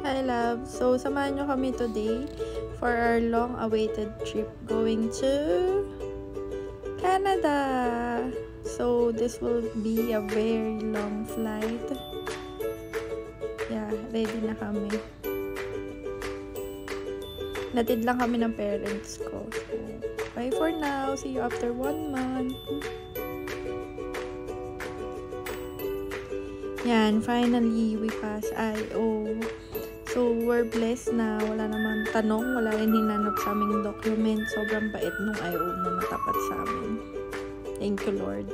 Hi love! So, samahan nyo kami today for our long-awaited trip going to Canada! So, this will be a very long flight. Yeah, ready na kami. Natid lang kami ng parents ko. So, bye for now. See you after 1 month. Yan, finally, we pass I.O. So, we're blessed na wala naman tanong, wala rin hinanap sa aming document. Sobrang bait nung I.O. na natapat sa amin. Thank you, Lord.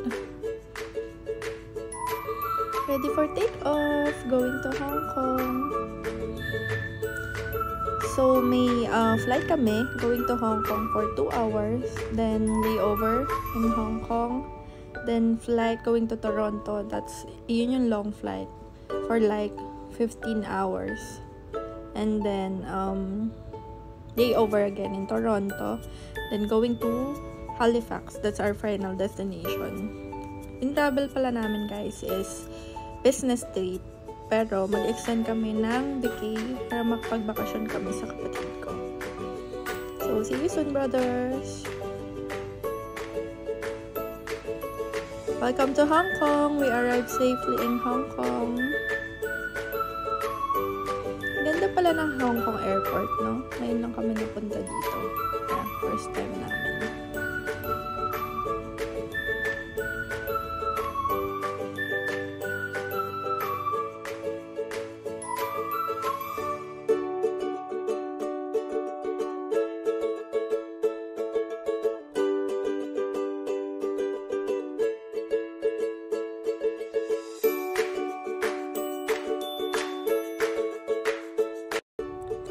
Ready for takeoff! Going to Hong Kong. So, may flight kami going to Hong Kong for 2 hours. Then, layover in Hong Kong. Then, flight going to Toronto. Yun yung long flight for like 15 hours. And then, layover again in Toronto. Then, going to Halifax. That's our final destination. Yung travel pala namin, guys, is business trip. Pero, mag-extend kami ng vacay para makapag-bakasyon kami sa kapatid ko. So, see you soon, brothers! Welcome to Hong Kong! We arrived safely in Hong Kong. Ganda pala ng Hong Kong airport, no? Ngayon lang kami napunta dito. Yeah, first time namin.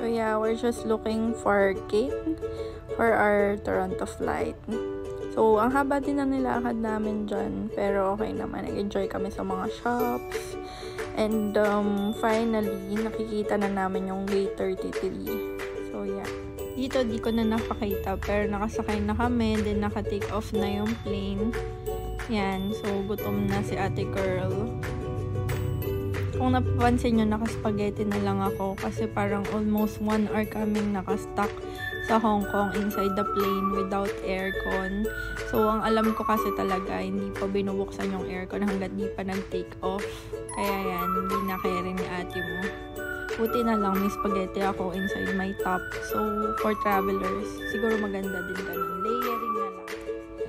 So yeah, we're just looking for gate for our Toronto flight. So, ang haba din ng nilakad namin dyan. Pero okay naman. Nag-enjoy kami sa mga shops. And finally, nakikita na namin yung gate 33. So yeah. Dito, di ko na napakita. Pero nakasakay na kami. Then naka-take off na yung plane. Yan. So, gutom na si ate girl. Kung napapansin nyo, nakaspaghetti na lang ako kasi parang almost 1 hour kaming nakastuck sa Hong Kong inside the plane without aircon. So, ang alam ko kasi talaga, hindi pa binubuksan yung aircon hanggat di pa nag-take off. Kaya yan, hindi na kaya rin ni ate mo. Buti na lang, may spaghetti ako inside my top. So, for travelers, siguro maganda din ganun. Layering na lang.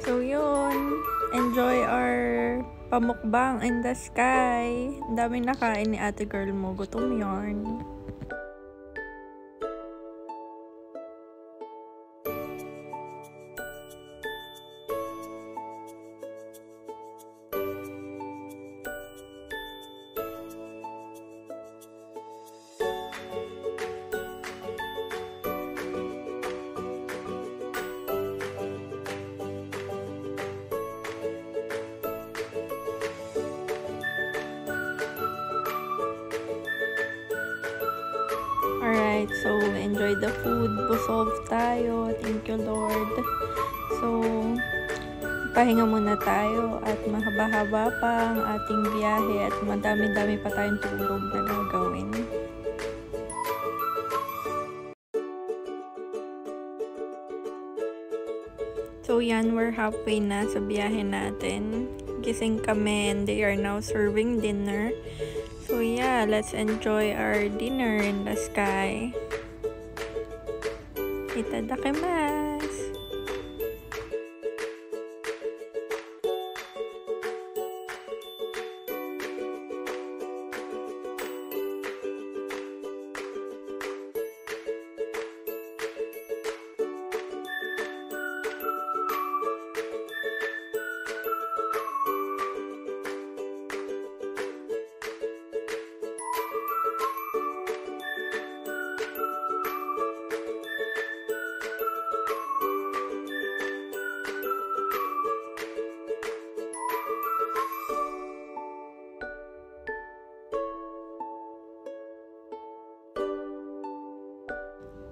So, yun. Enjoy our pamukbang in the sky. Ang daming nakain ni ate girl mo. Gutom yarn. Alright, so enjoy the food. Busog tayo. Thank you, Lord. So, pahinga muna tayo at mahaba-haba pa ang ating biyahe at madami-dami pa tayong tulog na gagawin. So, yan, we're halfway na sa biyahe natin. Gising kami and they are now serving dinner. So yeah, let's enjoy our dinner in the sky. Itadakimasu!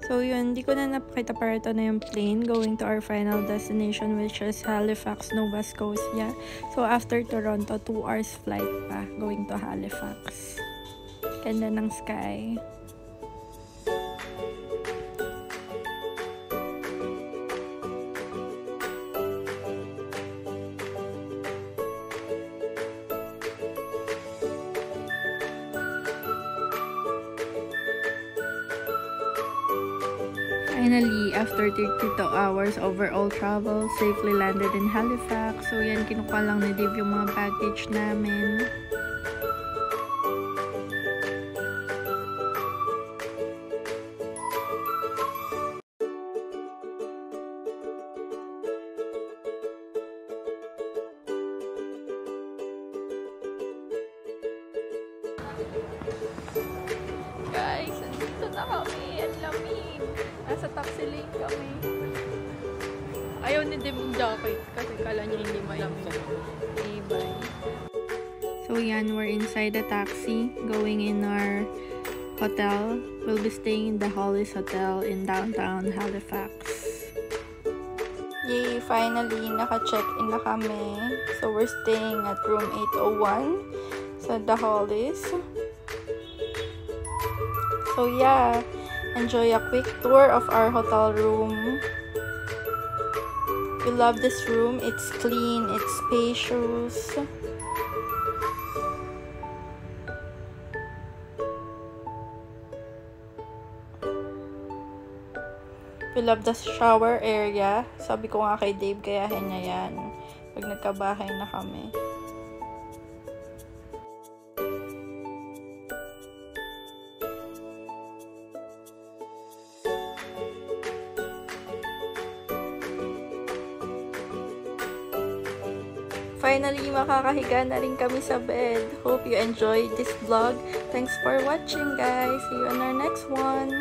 So yun, di ko na napakita para ito na yung plane going to our final destination, which is Halifax, Nova Scotia. So after Toronto, 2 hours flight pa going to Halifax. Ganda ng sky. Finally, after 32 hours overall travel, safely landed in Halifax. So yan, kinukuha lang ni Dave yung mga baggage namin. Guys, nandito na kami. Ang lamig. Nasa taxi lane kami. Ayaw ni Dave yung jacket kasi kala niya hindi malamig. Ibay. So yan, we're inside the taxi going in our hotel. We'll be staying in the Hollis Hotel in downtown Halifax. Yay! Finally, naka-check-in na kami. So we're staying at room 801 sa The Hollis. So yeah, enjoy a quick tour of our hotel room. We love this room. It's clean, it's spacious. We love the shower area. Sabi ko nga kay Dave, kayahin niya yan pag nagkabahay na kami. Finally, makakahiga na rin kami sa bed. Hope you enjoyed this vlog. Thanks for watching, guys. See you on our next one.